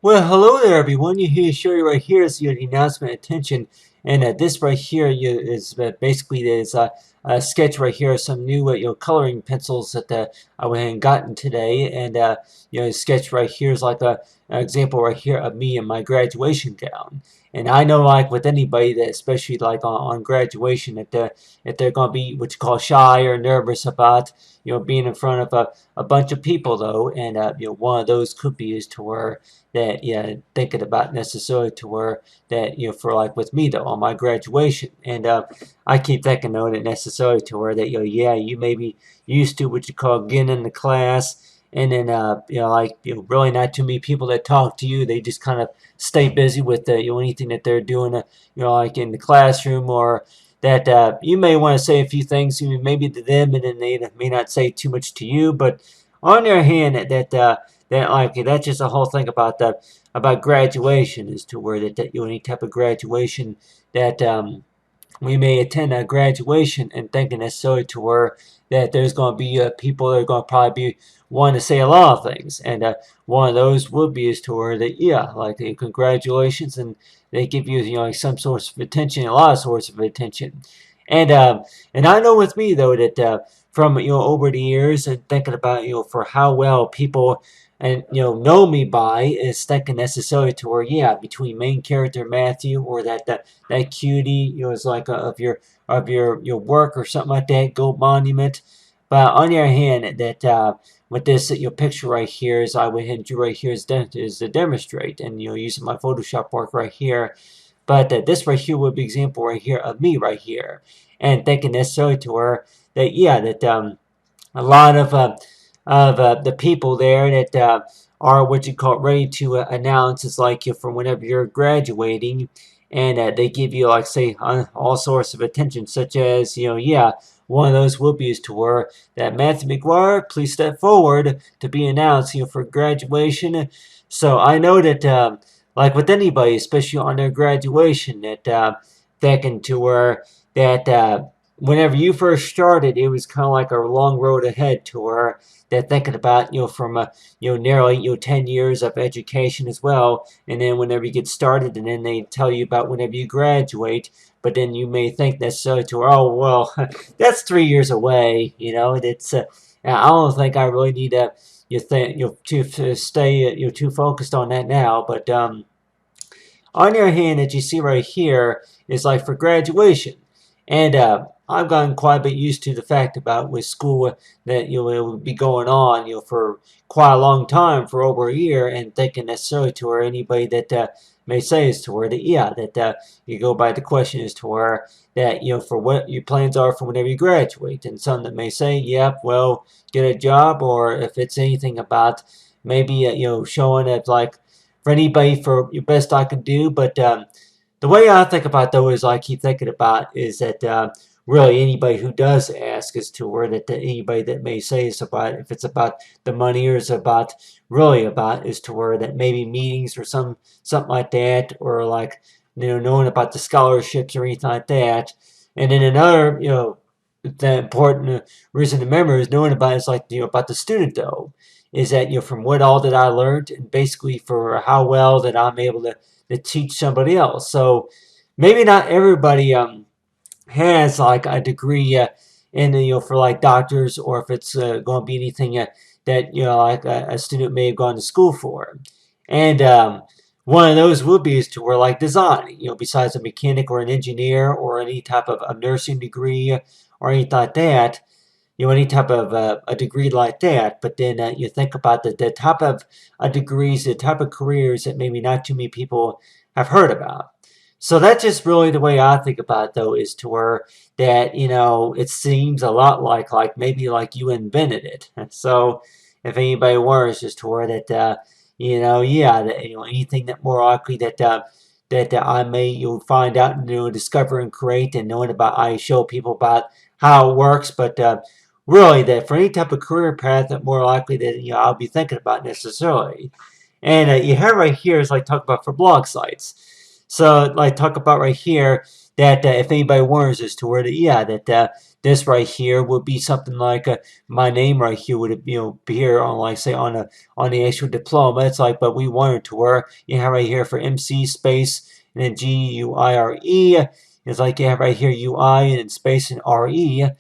Well, hello there, everyone. You hear show you right here is the announcement attention, and this right here is basically there's a sketch right here of some new coloring pencils that I went and gotten today, and sketch right here is like an example right here of me in my graduation gown. And I know, like with anybody, that especially like on graduation, that if they're gonna be what you call shy or nervous about being in front of a bunch of people though, and one of those could be is to where that thinking about necessarily to where that for like with me though on my graduation, and I keep thinking though that necessarily to where that you may be used to what you call getting in the class, and then like really not too many people that talk to you. They just kind of stay busy with anything that they're doing like in the classroom, or that you may want to say a few things maybe to them, and then they may not say too much to you. But on the other hand, that's just a whole thing about about graduation, is to where that any type of graduation that we may attend a graduation and thinking necessarily to where that there's going to be people that are going to probably be wanting to say a lot of things, and one of those would be is to where that like congratulations, and they give you like some sorts of attention, a lot of sorts of attention, and I know with me though that from over the years and thinking about for how well people and know me by is thinking necessarily to where between main character Matthew or that cutie is like of your work or something like that gold monument. But on the other hand, that with this your picture right here is I went ahead and drew right here is to demonstrate, and using my Photoshop work right here. But this right here would be example right here of me right here, and thinking necessarily to where that that a lot of the people there that are what you call ready to announce is like from whenever you're graduating, and they give you like say all sorts of attention, such as one of those will be is to where that Matthew McGuire, please step forward to be announced for graduation. So I know that like with anybody, especially on their graduation, that thinking to where that whenever you first started, it was kind of like a long road ahead to where they're thinking about, from nearly 10 years of education as well. And then whenever you get started, and then they tell you about whenever you graduate, but then you may think necessarily to, oh, well, that's 3 years away. It's, I don't think I really need to, to stay, too focused on that now. But, on the other hand, that you see right here is like for graduation. And I've gotten quite a bit used to the fact about with school that it will be going on for quite a long time, for over a year, and thinking necessarily to where anybody that may say is to where that that you go by the question as to where that for what your plans are for whenever you graduate, and some that may say yep, well, get a job, or if it's anything about maybe showing it like for anybody for your best I can do. But the way I think about though is I keep thinking about is that really anybody who does ask is to where that anybody that may say is about if it's about the money, or is about really about is to where that maybe meetings or something like that, or like knowing about the scholarships or anything like that. And then another the important reason to remember is knowing about is like about the student though, is that from what all that I learned, and basically for how well that I'm able to teach somebody else. So maybe not everybody has like a degree in for like doctors, or if it's going to be anything that like a student may have gone to school for. And one of those would be is to where like design, besides a mechanic or an engineer or any type of nursing degree or anything like that, any type of a degree like that. But then you think about the type of degrees, the type of careers that maybe not too many people have heard about. So that's just really the way I think about it, though, is to where that it seems a lot like maybe like you invented it. So if anybody worries, just to where that that, anything that more likely that that I may find out and discover and create, and knowing about I show people about how it works. But really that for any type of career path that more likely that I'll be thinking about necessarily. And you have right here is like talk about for blog sites. So like talk about right here that if anybody wonders as to where that, yeah, that this right here would be something like my name right here would be here on, like, say, on the actual diploma. It's like, but we wanted to where you have right here for MC space and then GUIRE. It's like you have right here UI and then space and RE.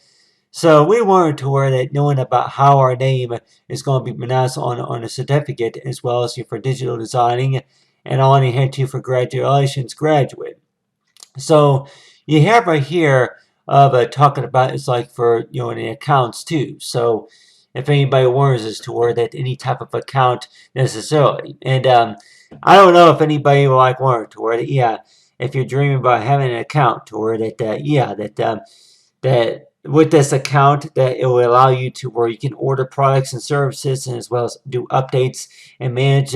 So we wanted to where that knowing about how our name is going to be pronounced on a certificate, as well as for digital designing, and on here too for graduations graduate. So you have right here of talking about, it's like for in the accounts too. So if anybody wonders as to where that any type of account necessarily, and I don't know if anybody will like wonder to where that, yeah, if you're dreaming about having an account to where that yeah, that with this account that it will allow you to where you can order products and services, and as well as do updates and manage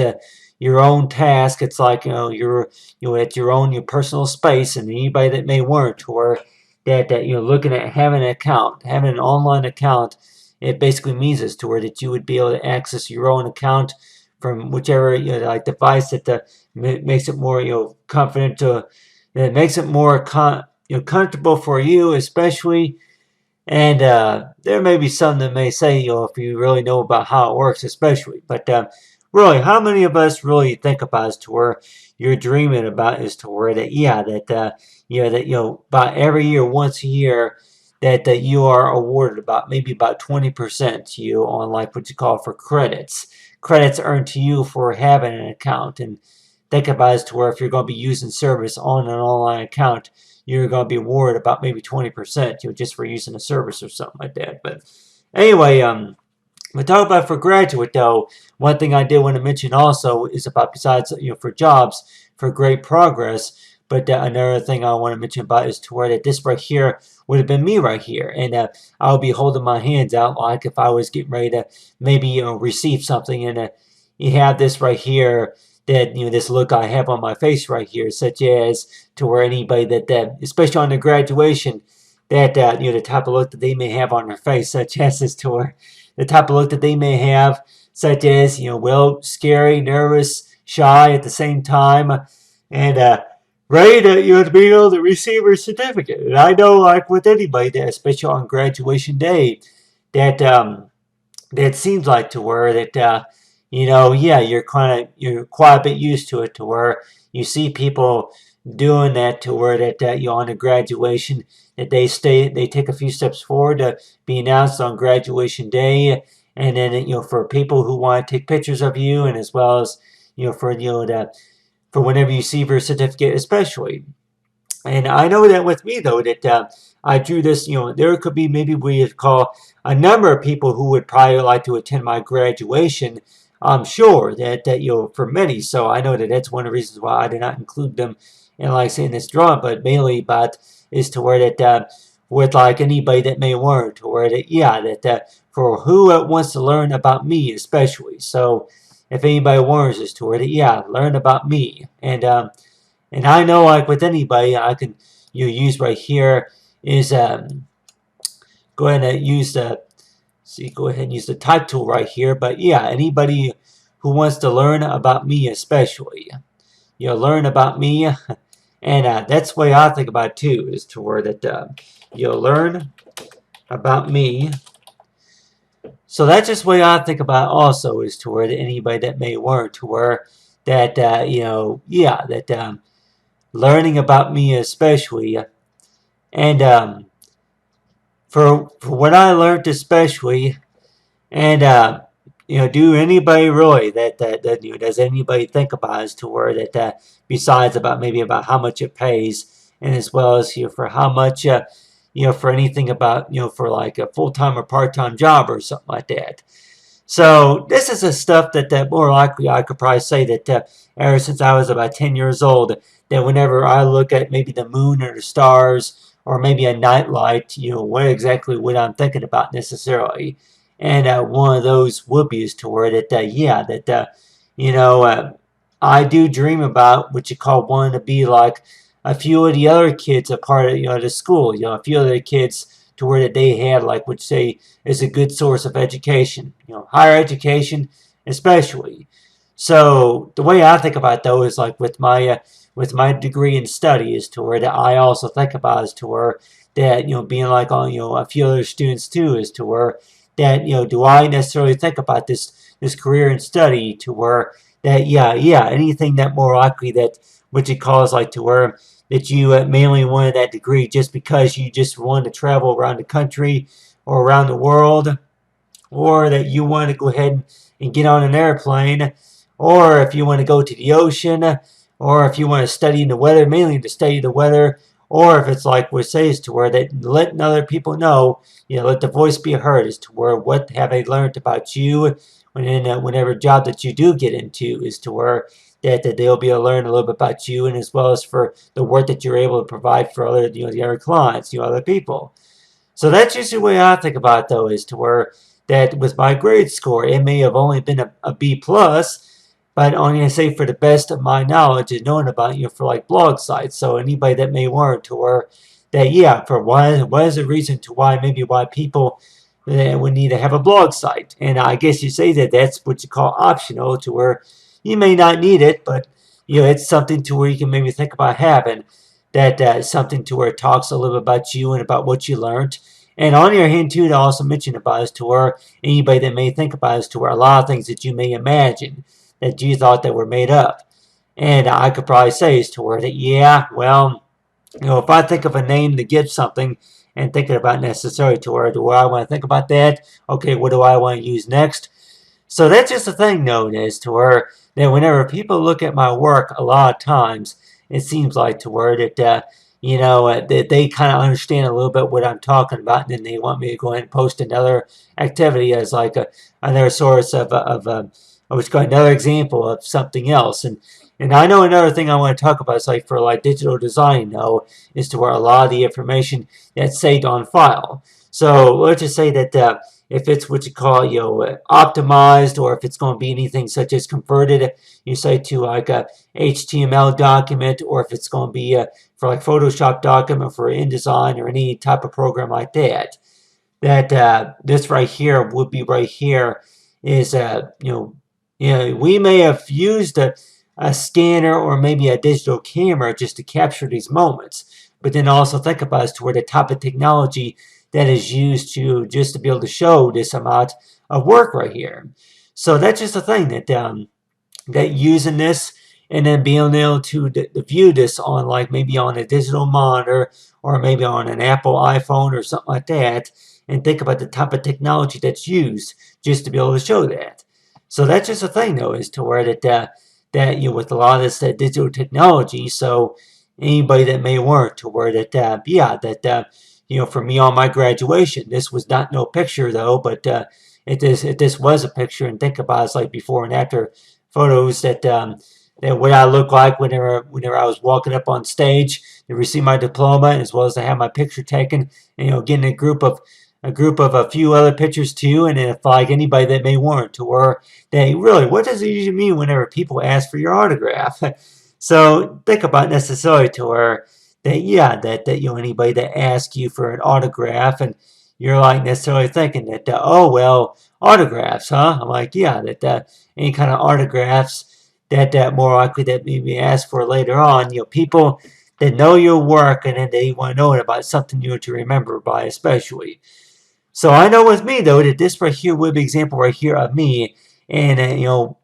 your own task. It's like you're at your personal space, and anybody that may want to where that looking at having an account, having an online account, it basically means is to where that you would be able to access your own account from whichever like device that makes it more confident to that makes it more comfortable for you, especially. And there may be some that may say, if you really know about how it works, especially. But really, how many of us really think about as to where you're dreaming about is to where that, yeah, that, about every year, once a year, that you are awarded about maybe about 20% to you on like what you call for credits. Credits earned to you for having an account. And think about it as to where if you're going to be using service on an online account, you're going to be awarded about maybe 20%, just for using a service or something like that. But anyway, we talk about for graduate though. One thing I did want to mention also is about besides for jobs for great progress. But another thing I want to mention about is to where that this right here would have been me right here, and I'll be holding my hands out like if I was getting ready to maybe receive something, and you have this right here that this look I have on my face right here, such as to where anybody that especially on the graduation, that the type of look that they may have on their face, such as this to where the type of look that they may have, such as well, scary, nervous, shy at the same time, and ready to be able to receive a certificate. And I know, like with anybody, that especially on graduation day, that that seems like to where that yeah, you're quite a bit used to it, to where you see people doing that, to where that on a graduation that they take a few steps forward to be announced on graduation day, and then for people who want to take pictures of you, and as well as for whenever you see your certificate, especially. And I know that with me, though, that I drew this, there could be maybe we call a number of people who would probably like to attend my graduation. I'm sure that for many. So I know that that's one of the reasons why I did not include them in, like, saying this drawing, but mainly about is to where that with like anybody that may want to where that, yeah, that for who wants to learn about me, especially. So if anybody wants is to where that, yeah, learn about me. And I know, like with anybody, I can use right here is go ahead and use the go ahead and use the type tool right here. But yeah, anybody who wants to learn about me, especially, learn about me, and that's the way I think about it too, is to where that you'll learn about me. So that's just the way I think about it also, is to where that anybody that may learn, to where that yeah, that learning about me especially, and for what I learned especially, and do anybody really that does anybody think about as to where that besides about maybe about how much it pays, and as well as for how much for anything about for like a full-time or part-time job or something like that. So this is the stuff that more likely I could probably say that ever since I was about 10 years old, that whenever I look at maybe the moon or the stars or maybe a nightlight, what exactly what I'm thinking about necessarily. And one of those would be is to where that, yeah, that, I do dream about what you call wanting to be like a few of the other kids a part of, the school, a few of the kids to where that they had, like, which say is a good source of education, higher education especially. So the way I think about it, though, is like with with my degree in study is to where that I also think about is to where that, being like on, a few other students too, is to where that, do I necessarily think about this career in study to where that, yeah, anything that more likely that what you call is like to where that you mainly wanted that degree just because you just wanted to travel around the country or around the world, or that you want to go ahead and get on an airplane, or if you want to go to the ocean, or if you want to study the weather, mainly to study the weather, or if it's like we say is to where that letting other people know, let the voice be heard as to where what have they learned about you whenever job that you do get into is to where that they'll be able to learn a little bit about you and as well as for the work that you're able to provide for other the other clients, other people. So that's usually the way I think about it, though, is to where that with my grade score, it may have only been a B plus, but I'm going to say for the best of my knowledge is knowing about for like blog sites. So anybody that may want to where that for what is the reason to why people would need to have a blog site, and I guess you say that that's what you call optional to where you may not need it, but it's something to where you can maybe think about having that something to where it talks a little bit about you and about what you learned. And on your hand too, to also mention about is to where anybody that may think about is to where a lot of things that you may imagine that you thought that were made up. And I could probably say is to where that well, if I think of a name to give something and thinking about necessarily to where do I want to think about that? Okay, what do I want to use next? So that's just the thing, though, is to where that whenever people look at my work, a lot of times it seems like to where that that they kind of understand a little bit what I'm talking about, and then they want me to go ahead and post another activity as like another source of what's called another example of something else. And I know another thing I want to talk about is like for like digital design, though, is to where a lot of the information that's saved on file. So let's just say that if it's what you call optimized, or if it's going to be anything such as converted, you say to like a HTML document, or if it's going to be for like Photoshop document for InDesign or any type of program like that. That this right here would be right here is we may have used a scanner or maybe a digital camera just to capture these moments, but then also think about as to where the type of technology that is used to just to be able to show this amount of work right here. So that's just a thing that using this and then being able to view this on like maybe on a digital monitor or maybe on an Apple iPhone or something like that, and think about the type of technology that's used just to be able to show that. So that's just a thing, though, is to where that with a lot of this digital technology. So anybody that may work to where that for me on my graduation, this was not no picture though, but it this was a picture, and think about it's like before and after photos that what I look like whenever I was walking up on stage to receive my diploma, as well as to have my picture taken, and getting a group of a few other pictures too, and if like anybody that may want to, or they really, what does it usually mean whenever people ask for your autograph? So think about necessarily to where that anybody that asks you for an autograph, and you're like necessarily thinking that oh well, autographs, huh? I'm like that any kind of autographs that more likely that maybe ask for later on, people that know your work and then they want to know about something you to remember by especially. So I know with me though that this right here would be an example right here of me, and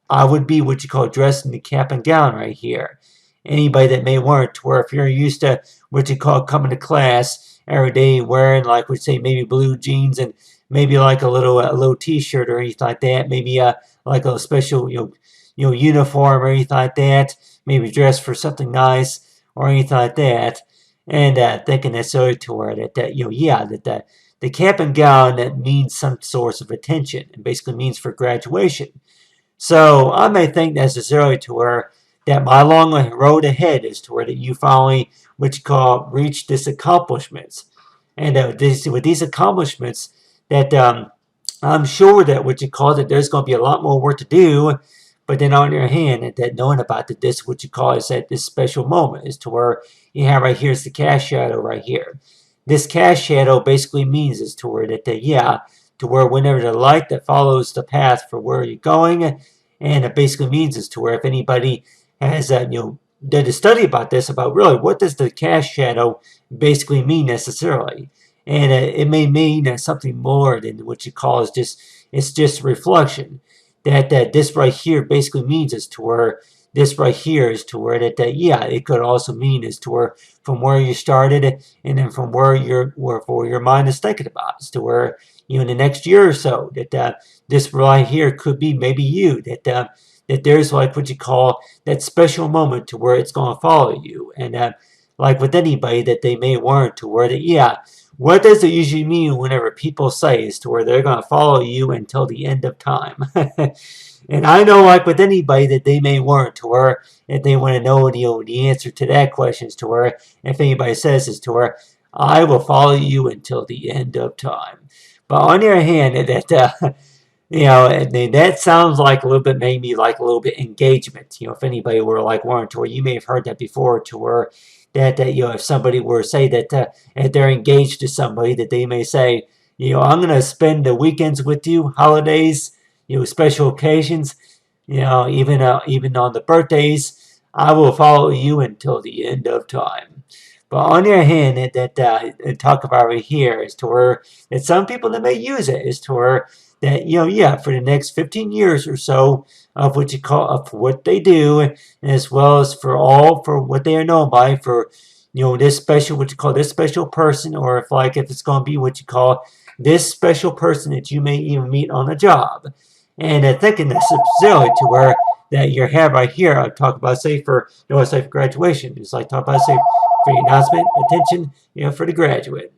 I would be what you call dressed in the cap and gown right here. Anybody that may weren't, where if you're used to what you call coming to class every day wearing like we say maybe blue jeans and maybe like a little t-shirt or anything like that, maybe like a special uniform or anything like that, maybe dressed for something nice or anything like that, and thinking necessarily to where that the cap and gown that means some source of attention and basically means for graduation. So I may think necessarily to where that my long road ahead is to where that you finally what you call reach this accomplishments, and with these accomplishments that I'm sure that what you call that there's going to be a lot more work to do. But then on your hand, that knowing about this, what you call is that this special moment is to where you have right here is the cast shadow right here. This cast shadow basically means is to where that to where whenever the light that follows the path for where you're going, and it basically means is to where if anybody has did a study about this, about really what does the cash shadow basically mean necessarily. And it may mean something more than what you call is just, it's just reflection. That this right here basically means is to where this right here is to where that yeah, it could also mean is to where from where you started and then from where your mind is thinking about is to where in the next year or so that this right here could be maybe you that there's like what you call that special moment to where it's going to follow you. And like with anybody that they may want to where that, yeah, what does it usually mean whenever people say is to where they're going to follow you until the end of time? And I know like with anybody that they may want to where if they want to know the answer to that question is to where if anybody says is to where I will follow you until the end of time. But on the other hand, that and that sounds like a little bit, maybe like a little bit engagement. If anybody were like wanting to, or you may have heard that before, to where that if somebody were to say that if they're engaged to somebody, that they may say, I'm gonna spend the weekends with you, holidays, special occasions, even on the birthdays, I will follow you until the end of time. But on the other hand, that talk about right here is to where that some people that may use it is to where that yeah, for the next 15 years or so of what you call of what they do, as well as for what they are known by for this special what you call this special person, or if it's going to be what you call this special person that you may even meet on a job. And thinking that necessarily to where that you have right here, I talk about say for say for graduation, it's like talk about say for the announcement attention, for the graduate.